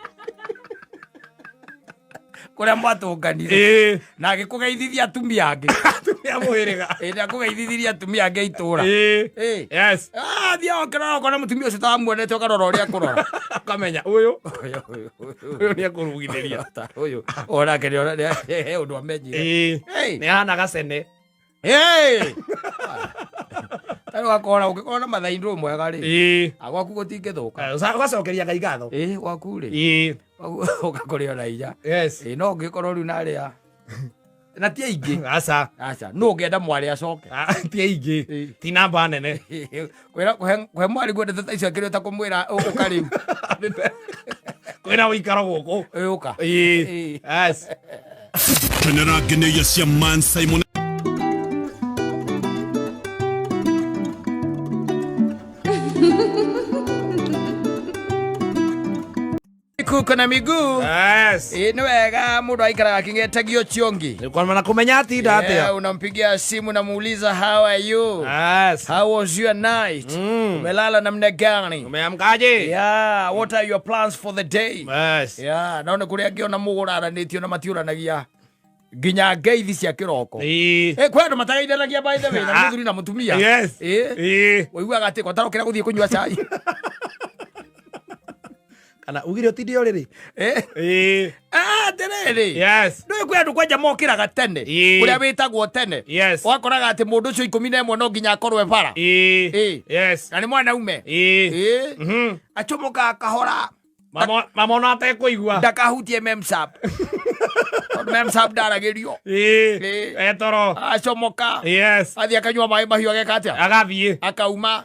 kũrĩa mwatũnganire na agĩkũgeithithia atumia angĩ. Atumia mũhĩrĩga. Na akũgeithithirie atumia angĩ itũra. Yes. Thiĩ ũkĩrora ũkona mũtumia ũcio tamuonete ũkarora ũrĩa akũrora. Ũkamenya ũyũ nĩ akũrugithĩria. Ũyũ onake nĩ ũndũ amenyire. Nĩ ahana gacene. Tarĩ wakora ũngĩkorwo na mathaindũ mwega rĩ. Gwaku gũtingĩthũka. Ũgacokeria Ngai ngatho. Gwaku rĩ. Ũgakũrĩa na inya. Yes. No ũngĩkorwo rĩu narĩa na ti aingĩ. Aca. No ũngĩenda mwarĩ acoke. Ti aingĩ. Ti namba nene. Kwe mwarĩ gwendete ta icio akĩrĩ ta kũmwĩra ũka rĩu. Kwĩna ũikaro gũkũ. Ũka. Yes. Kenera geneya cia Man Simon. Kuko na miguu. Yes. Ni wega mũndũ aikaraga akĩng'etagio ciongi. Kwa maana kumenya atinda atĩa. Unampigia simu namuuliza how are you? Yes. How was your night? Umelala namna gani? Umeamkaje? Yeah, what are your plans for the day? Yes. Yeah, naona kũrĩa ngĩona mũgũraranĩtio na matiũranagia nginya ngeithi cia kĩroko. Kwĩ andũ matageithanagia by the way na mũthuri na mũtumia. Yes. Waiguaga atĩ kwatarokĩra gũthiĩ kũnyua cai. Kana ugire ũtinde ũrĩrĩ. Ndĩrĩrĩ. Yes. Nĩ kwĩ andũ kwanja mokĩraga tene. Kũrĩa wĩtagwo tene. Yes. Wakoraga atĩ mũndũ ũcio 11 no nginya akorwo bara. Yes. Na nĩ mwana ume. Acomoka kahora. Mamona atekũigua. Ndakahutie memsap. Memsap ndaragĩrio. Etoro. Acomoka. Yes. Athiĩ akanyua maĩ mahiũ ageka atĩa? Agathiĩ. Akauma.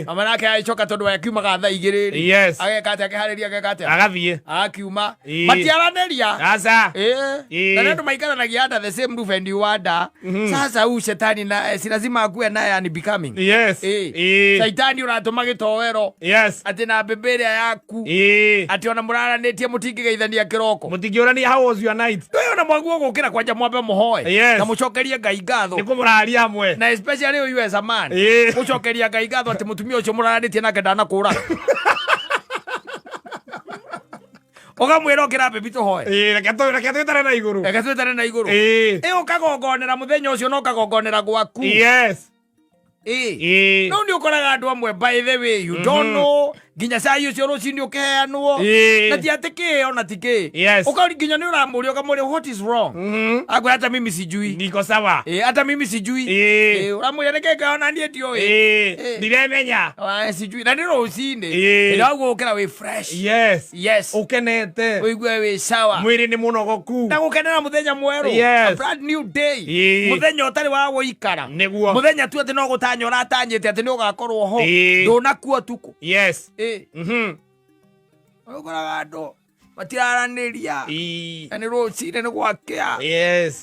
Mama nake agĩcoka tondũ akiumaga thaa 2 rĩ. Yes. Ageka atĩa akĩharĩria ageka atĩa? Agathiĩ. Akiuma. Matiaranĩria. Aca. Na ndio maikaranagia under the same roof and you wonder. Sasa huyu shetani na si lazima akuwe naye ani becoming. Yes. Shetani unatuma gĩtowero. Yes. Atĩ na mbembe ĩrĩa yaku. Atĩ ona mũraranĩtie mũtingĩgeithania kĩroko. Mũtingĩũrania how was your night? Ona mwaguo gũkĩra kwanja mwambe mũhoe. Na mũcokerie Ngai ngatho. Nĩ kũmũraria hamwe. Na especially you as a man. Mũcokeria Ngai ngatho atĩ mũtumia ũcio mũraranĩtie nake ndanakũra. Ũkamwĩra ũkĩra mbembe tũhoe. Reke twĩtare na igũrũ. Reke twĩtare na igũrũ. Ũkagongonera mũthenya ũcio no ũkagongonera gwaku. Yes. No nĩ ũkoraga andũ amwe by the way you don't know nginya cai ũcio rũcinĩ ũkĩheanwo na ti atĩ kĩo na ti kĩ nginya nĩ ũramũria ũkamũria what is wrong akwĩra hata mimi sijui niko sawa hata mimi sijui ũramũria nĩkĩ kaona niĩ ndiũĩ ndiremenya sijui na nĩ rũcinĩ ĩrĩa ũguo ũkĩra wĩ fresh yes ũkenete ũigue wĩ sawa mwĩrĩ nĩ mũnogoku na gũkenera mũthenya mwerũ a brand new day mũthenya ũtarĩ wa gũikara nĩguo mũthenya tu atĩ no gũtanya ũratanyĩte atĩ nĩ ũgakorwo ho ndũnakua tukũ ũkoraga andũ matiraranĩria na nĩ rũcinĩ nĩ gwakĩa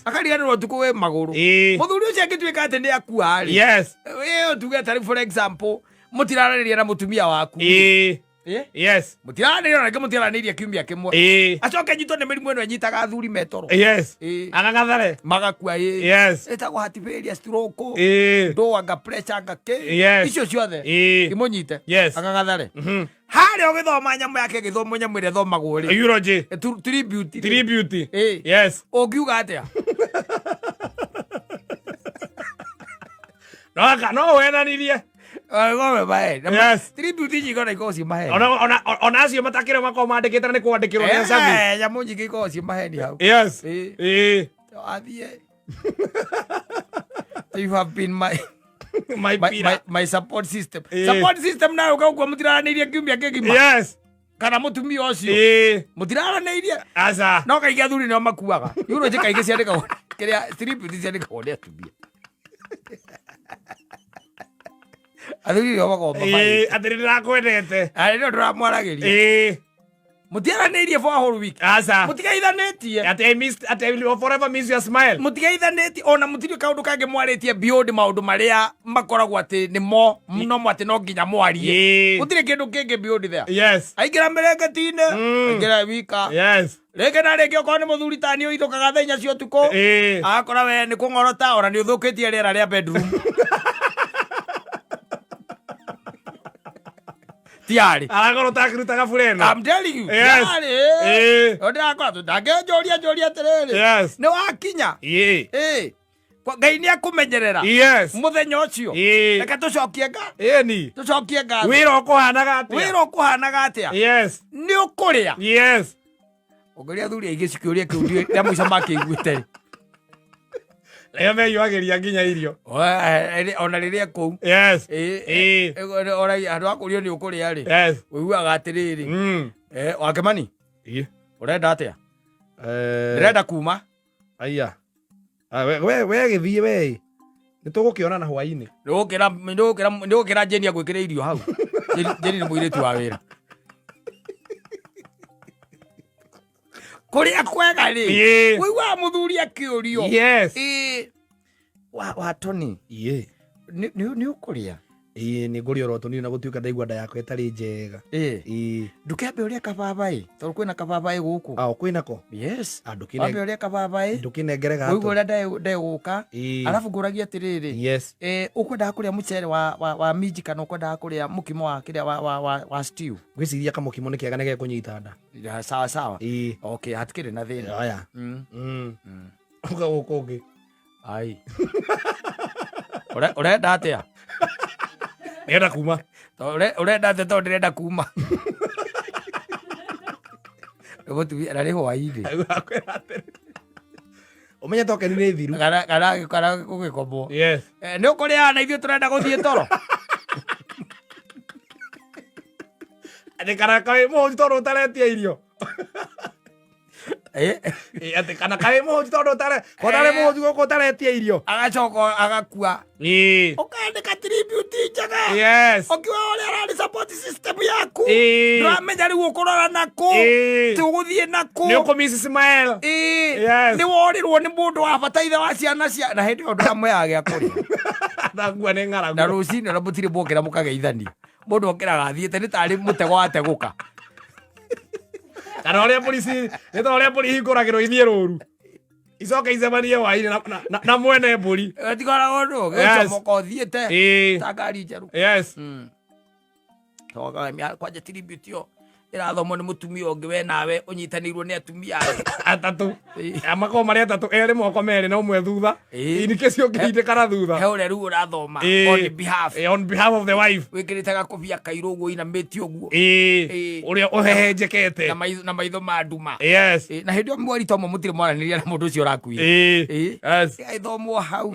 akariganĩrwo tukũ wĩ magũrũ mũthuri ũcio angĩtuĩka atĩ nĩ akua-rĩ ũtuge tarĩ for example mũtiraranĩria na mũtumia waku mũtiraranĩria ona rĩngĩ mũtiraranĩirie kiumia kĩmwe acoke nyitwo nĩ mĩrimũ ĩno ĩnyitaga athuri metoro agagathare magakua ĩtagwo heart failure stroke ndũanga pressure ngakĩ icio ciothe imũnyite agagathare harĩa ũgĩthoma nyamũ yake gĩthomo nyamũ ĩrĩa ĩthomagwo-rĩ eulogy tribute ũngiuga atĩa no wenanirie tribute nyingĩ na ikorwo ciĩ maheni ona acio matakĩrĩ makorwo mandĩkĩte na nĩ kwandĩkĩrwo nĩ Acabi nyamũ nyingĩ ikorwo ciĩ maheni hau athiĩ you have been my my support system. Support system nayo kauko mutiranĩirie kiumia kĩgima. Yes. Kana mutumia ũcio. Mutiranĩirie. Aca. No kaingĩ athuri nĩo makuaga. Yuro nje kaingĩ ciandĩkagwo. Kĩrĩa tribute ciandĩkagwo nĩ atumia. Athuri nĩo magomba. Atĩrĩ ndĩrakwendete. Nĩo ndĩramwaragĩria. Mutiranĩirie for a whole week. Aca. Mutigaithanĩtie. I will forever miss your smile. Mutigaithanĩtie ona mutirĩ kaũndũ kangĩ mwarĩtie beyond maũndũ marĩa makoragwo atĩ nĩmo no atĩ no nginya mwarie. Mutirĩ kĩndũ kĩngĩ beyond there. Yes. Aingĩra mĩrengeti-inĩ. Aingĩra wika. Yes. Rĩngĩ na rĩngĩ okorwo nĩ mũthuri ta niĩ ũithũkaga thaa 4 cia ũtukũ. Akora we nĩ kũng'orota ona nĩ ũthũkĩtie rĩera rĩa bedroom. Tiari. Aragorota akirutaga bureno. I'm telling you. Tiari. Ndakora ndangĩnjoria atĩrĩrĩ. Yes. Nĩ wakinya. Ngai nĩ akũmenyerera. Yes. Mũthenya ũcio. Reke tũcokie nga. Tũcokie nga. Wĩra ũkũhanaga atĩa? Wĩra ũkũhanaga atĩa? Yes. Nĩ ũkũrĩa. Yes. Ongeria thuri aingĩ cikĩũria kĩũria rĩa mũico makĩiguĩte. Rĩa meyuagĩria nginya irio. Ona rĩrĩa kũu. Yes. Ora andũ akũrio nĩ ũkũrĩa rĩ. Yes. Ũiguaga atĩrĩrĩ. Wakemani. Ũrenda atĩa? Ndĩrenda kuma. Aya. We gĩthiĩ we. Nĩtũgũkĩonana hwainĩ. Nĩgũkĩra Jeni agwĩkĩra irio hau. Jeni nĩ mũirĩtu wa wĩra. Kũrĩa kwega rĩ. Ũiguaga mũthuri akĩũrio. Yes. Wa Tony. Nĩ ũkũrĩa. Nĩ ngũrĩa oro tũnini na gũtuĩka ndaigua nda yakwa ĩtarĩ njega. Ndũkĩambe ũrĩa kababaĩ. Tondũ kwĩna kababaĩ gũkũ. Kwĩnako? Yes. Wambe ũrĩa kababaĩ. Ndũkĩnengere gatũ. Ũigua ũrĩa ndegũka. Arabu ngũragia atĩrĩrĩ. Yes. Ũkwendaga kũrĩa mũcere wa minji kana ũkwendaga kũrĩa mũkimo wa kĩrĩa wa stew. Ngwĩciria kamũkimo nĩ kĩega nĩ gekũnyita nda. Sawa. Okay, hatikĩrĩ na thĩna. Aya. Ũka gũkũ ũngĩ. Ai. Ũrenda atĩa? Ndĩrenda kuma. Ũrenda atĩa tondũ ndĩrenda kuma. Mũtumia na nĩ hwainĩ. Ũmenye tokeni nĩ thiru. Kana gũgĩkombwo. Yes. Nĩ ũkũrĩa na ithuĩ tũrenda gũthiĩ toro. Atĩ kana kaĩ mũhũnju tondũ ũtaretia irio. Atĩ kana kaĩ mũhũnju tondũ ũtarĩ mũhũnju gũkũ ũtaretia irio. Agacoka agakua. Ũkandĩka tribute njega. Yes. Ũkiuga ũrĩa ararĩ support system yaku. Ndũramenya rĩu ũkũrora nakũ. Tũgũthiĩ nakũ. Nĩ ũkũmiss smile. Yes. Nĩ worirwo nĩ mũndũ wa bata ithe wa ciana cia na hĩndĩ ĩyo ndũramũyaga gĩa kũrĩa. Ndangua nĩ ng'aragu. Na rũcinĩ ona mũtirĩ mwokĩra mũkageithania. Mũndũ okĩraga athiĩte nĩ tarĩ mũtego wategũka. Kana ũrĩa polisi nĩ ta ũrĩa polisi hingũragĩrwo ithiĩ rũru. Icoke icemanie hwainĩ na mwene mbũri. Tikoragwo ũndũ gĩcomoka ũthiĩte ta ngari njerũ. Yes. Kwanja tribute ĩyo ĩrathomwo nĩ mũtumia ũngĩ we nawe ũnyitanĩirwo nĩ atumia atatũ. Makorwo marĩ atatũ erĩ moko merĩ na ũmwe thutha. In case ũngĩhindĩkana thutha. He ũrĩa rĩu ũrathoma on behalf of the wife. Wĩkĩrĩte gakũbia kairũ ũguo inamĩtie ũguo. Ũrĩa ũhehenjekete. Na maitho ma nduma. Yes. Na hĩndĩ ĩyo mweri tomwe mũtirĩ mwaranĩria na mũndũ ũcio ũrakuire. Yes. Ĩthomwo hau.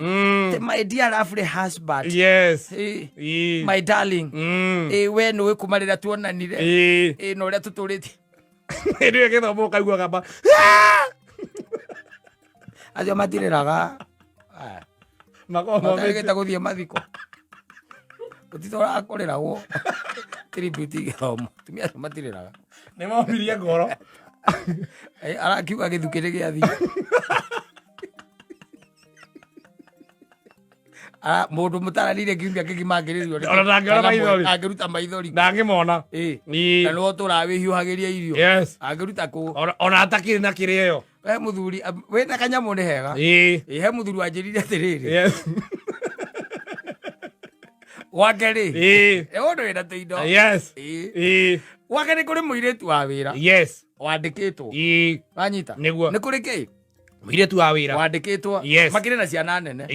My dear lovely husband. Yes. My darling. We nĩwe kuma rĩrĩa tuonanire. No ũrĩa tũtũrĩtie. Hĩndĩ ĩyo gĩthomo ũkaigua gamba. Acio matirĩraga. Matarĩgĩte gũthiĩ mathiko. Gũtitũraga kũrĩragwo. Tribute gĩthomo. Tumia acio matirĩraga. Nĩ maumirie ngoro. Arakiuga gĩthukĩ gĩathiĩ. Mũndũ mũtaranĩire kiumia kĩgima angĩrĩrio. Ona ndangĩona maithori. Angĩruta maithori. Ndangĩmona. Na no tũrawĩhiũhagĩria irio. Yes. Angĩruta kũ. Ona atakĩrĩ na kĩrĩo. We mũthuri wĩna kanyamũ nĩ hega. He mũthuri wanjĩrire atĩrĩrĩ. Yes. Gwake rĩ. Ũndũ wĩna tũindo. Yes. Gwake nĩ kũrĩ mũirĩtu wa wĩra. Yes. Wandĩkĩtwo. Wanyita. Nĩguo. Nĩ kũrĩ kĩ? Mũirĩtu wa wĩra. Wandĩkĩtwo. Yes. Makĩrĩ na ciana nene.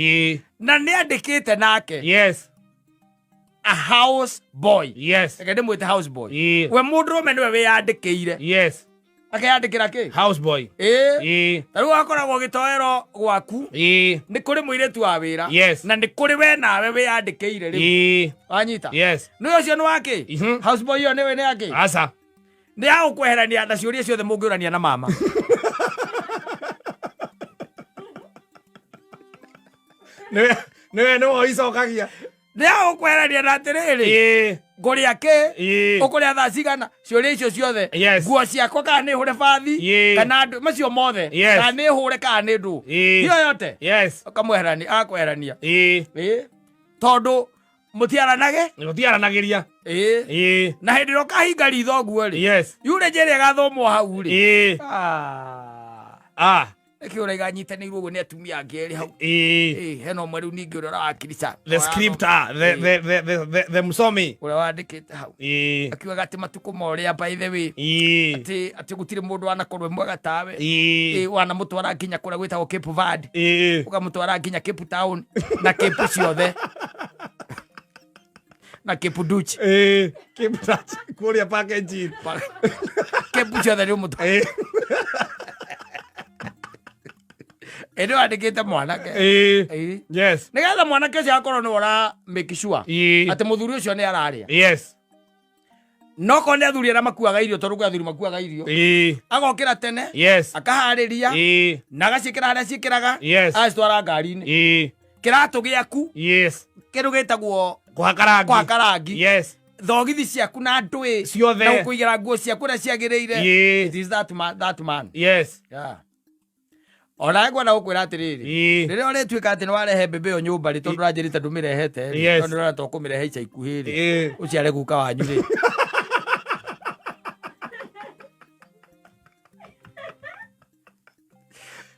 Na nĩ andĩkĩte nake. Yes. A house boy. Yes. Reke ndĩmwĩte house boy. We mũndũrũme nĩwe wĩyandĩkĩire. Yes. akayandikira ki houseboy taru akoragwo gitoero gwaku ni kuri muiretu wa wira na ni kuri we nawe wiyandikire ri wanyita ni ucio ni waki houseboy yo niwe ni yaki asa ni ya gukweherania na ciuria ciothe mungiurania na mama niwe no icokagia ni ya gukweherania na atiriri nguria ki ukuria thaa cigana ciuria icio ciothe nguo ciakwa kana ni hure bathi kana andu macio mothe kana ni hure kana ni ndu hiyo yote akamweherania akweherania tondu mutiaranage mutiaranagiria na hindi ro kahinga ritho guo ri yure njere gathomwo hau ri Kiura iganyitanirwo uguo ni atumia angeri hau heno mweru ningi ura wakirica the scripter the msomi ura wandikite hau akiuga ati matuko moria by the way ati gutire mundu anakorwe mwega tawe wana mutwara nginya kura gwitagwo Cape Verde ukamutwara nginya Cape Town na Cape ciothe na Cape Duchi Cape Duchi kuria package Cape ciothe ni mutu Edo andikite mwanake nigetha mwanake ucio akorwo ni ora make sure ati muthuri ucio ni araria no ko ni athuri ara makuaga irio tondu kwa athuri makuaga irio agokira tene akahariria na agacikira haria cikiraga acitwara ngari-ini kiratu giaku kiru gitagwo kwakarangi thogithi ciaku na ndui ciothe na kuigira nguo ciaku na ciagiriire it is that man ona ngwenda gukwira atiriri riria urituika ati ni warehe bebe yo nyumba ri tondu ranjirite ndumirehete tondu rara to kumirehe ica ikuhi ri uciare guka wanyu ri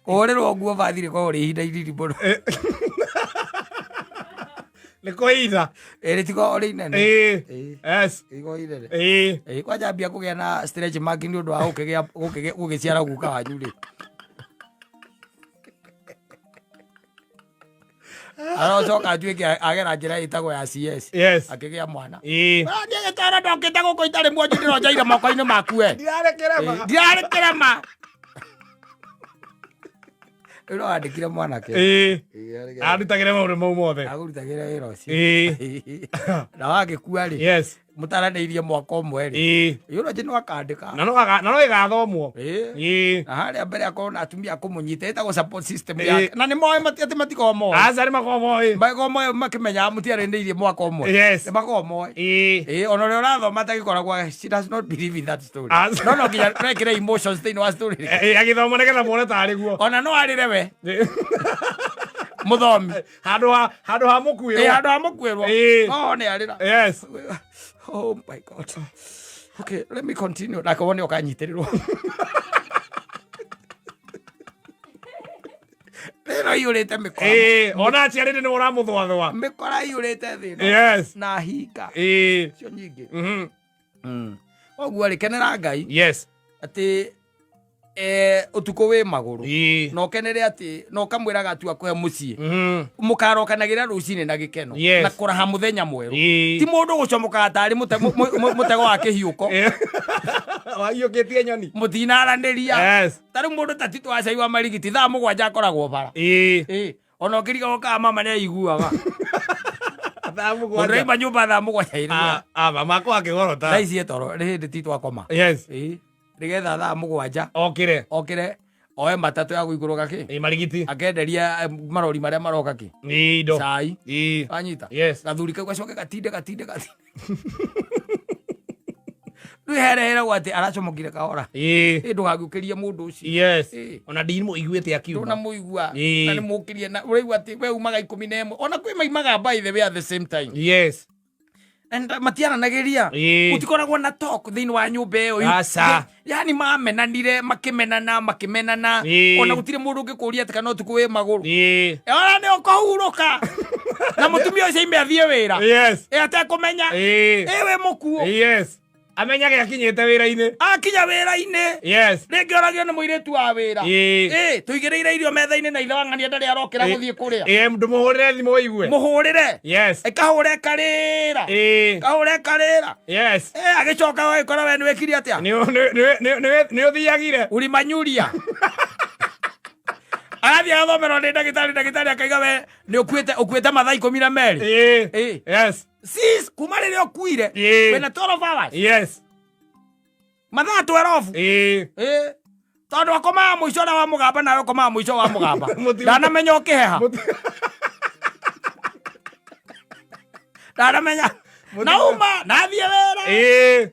orirwo nguo bathire ko ri hinda iriri muno niko ida tiko ori nene iko ida kwa jambia kugia na stretch mark ni undu wa gugiciara guka wanyu ri Coka atuike agera njira itagwo ya CS akigia mwana ndiye gitara ndokite guko itari mwanju ndironjaire moko-ini maku we ndirare ma iro andikire mwanake arutagire maundu mau mothe agurutagire wira ucio na wagikua ri mutaraneirie mwaka umwe ri yuro jino akandika na no igathomwo na haria mbere akorwo na atumia akumunyita etagwo support system yake na ni moe ati matiko moe azari makomoe makimenya mutiareneirie mwaka umwe makomoe ona rio rathoma tagikoragwo she does not believe in that story no nginya rekire emotions thini wa story agithoma nigetha muone tari guo ona no arire we muthomi handu ha mukwirwo no ni arira oh my god okay let me continue like wone okanyitirirwo Rero yurite mikora ona aciarire ni uramuthwathwa mikora yurite thino na hinga cio nyingi oguo ri kenera Ngai ati utuko wi maguru no kenere ati no kamwira gatua kwe mucii mukarokanagira rucini na gikeno na kuraha muthenya mweru ti mundu gucomoka atari mutego wa kihiuko waiukitie nyoni mutinaraniria tari mundu tatitu acaiwa marigiti thaa mugwanja akoragwo bara ona ukiriga goka mama ni aiguaga thaa mugwanja undaiba nyumba thaa mugwanja iria mama ko akigorota thaa ici etoro hindi titu akoma nigetha thaa mugwanja okire oe matatu ya guikuru gaki marigiti akenderia marori maria maroka ki indo cai anyita gathuri kau gacoke gatinde Ruherehera gwate aracomokire kahora ndugagukirie mundu ucio ona ndimu iguite akiuma ona muigua na ni mukirie na urigua ati we umaga 11 ona kwi maimaga by the way at the same time and matiaranagiria utikoragwo na talk thini wa nyumba iyo yani mamenanire makimenana ona gutire mundu ngikuria ati kana utuku wi maguru ona ni ukohuruka na mutumia ucio ime athie wira ate kumenya we mukuo amenyage akinyete wira-ini akinya wira-ini yes ringi oragio ni muiritu wa wira tuigireire irio metha-ini na ithe wa ng'ania ndari arokira guthie kuria ndumuhurire thimu wigue muhurire yes ikahure karira kahure karira yes agicoka agikora we ni wikiri atia ni uthiagire ulimanyuria arathi athomerwo ni ndagitari akaiga we ni ukuite mathaa 12 yes sis kuma rĩrĩa ũkuire wĩna 12 hours yes mathaa 12 tondũ akomaga mũico ũrĩa wa mũgamba nawe ũkomaga mũico wa mũgamba ndanamenya ũkĩheha ndanamenya nauma nathiĩ wĩra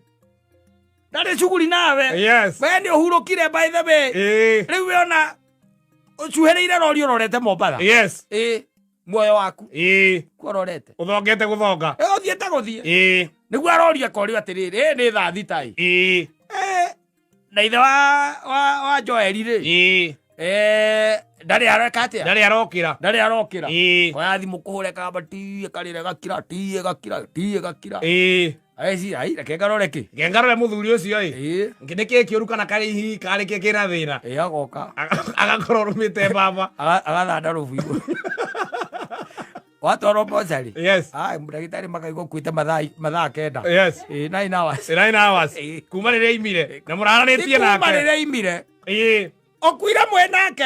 ndarĩ cuguri nawe we nĩ ũhurũkire by the way rĩu we ona ũcuhĩrĩire rori ũrorete Mombatha yes muoyo waku kuororete uthongete guthonga uthiete guthie niguo aroria korio atiriri ni thaa thita na ithe wa Joeli ri ndari arokira oya thimu kuhure kamba tie karire gakira ai reke ngarore muthuri ucio niki kiuru kana kari ki kina thina agoka agakorwo rumite baba agathanda rubu watoro bosari yes ndagitari makaigo kuite mathaa kenda yes 9 hours kuma riria imire na muraranitie nake kuma riria imire okuire mwenake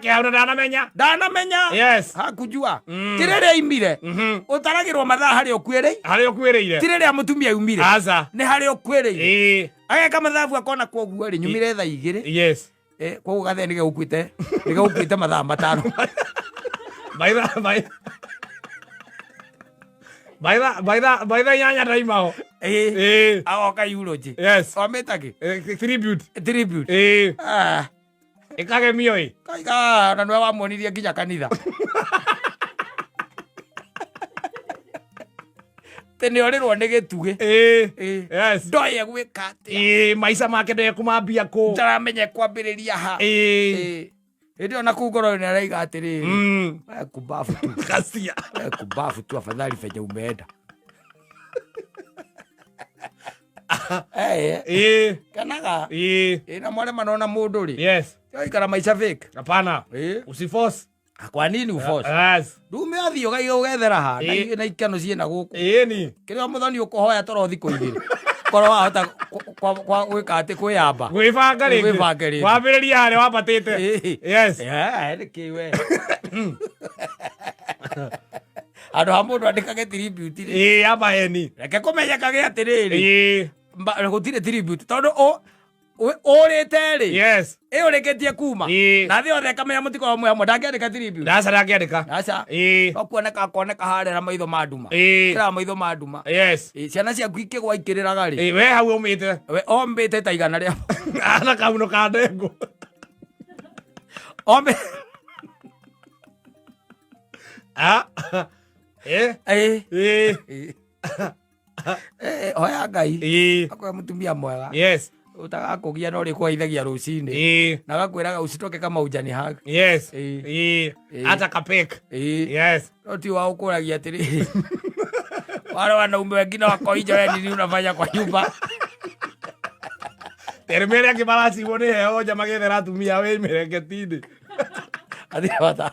hauna ndanamenya yes hakujua tirere imire utaragirwo mathaa hari okuireire tirere mutumia umire aza ni hari okuireire ageka mathabu akona kwoguo ri nyumire thaa 2 yes kwoguo gathe nige ukuite mathaa 5 Baitha nyanya daimao agoka eulogy yes ometaki tribute ikage mioi kaiga na nwe wamonirie nginya kanitha tene orirwo ni gituge yes ndoye gwika ati maica make ndoye kumambia ku ndaramenye kwambiriria ha ndio na kugoro ni araiga atiriri kubafu tu kasia kubafu tu afadhali fenya umeenda kanaga na mwale manona mundu ri yes ikara maica fake hapana usiforce kwa nini uforce yes ndume athio gai ugethera ha na ikano ciena guku ni kirio muthoni ukuhoya toro thiko igiri koro wahota kwa gwika ati kwiyamba gwibanga ringi wambiriria hare wambatite yes kiwe andu ha mundu andikage tribute ri amaheni reke kumenyekage atiriri gutire tribute tondu urite ri yes ureketie kuma na thi othe kamenya mutiko amwe ndangiandika tribute ndangiandika akoneka harera maitho manduma kira maitho manduma yes ciana ciaku ikigwa ikiriraga ri we hau umite we ombite ta igana ria ana kauno ka ndengu ombe hoya Ngai akwa mutumia mwega yes utagakugia no rikuhaithagia rucini na gakwiraga usitoke kama ujani hag yes ata kapek yes oti wa ukuragia atiri wale wanaume wengine wako nje, wewe nini unafanya kwa nyumba? Termere akibalasi wone heo jamaa gethera atumia we mirengetini. Ati wata.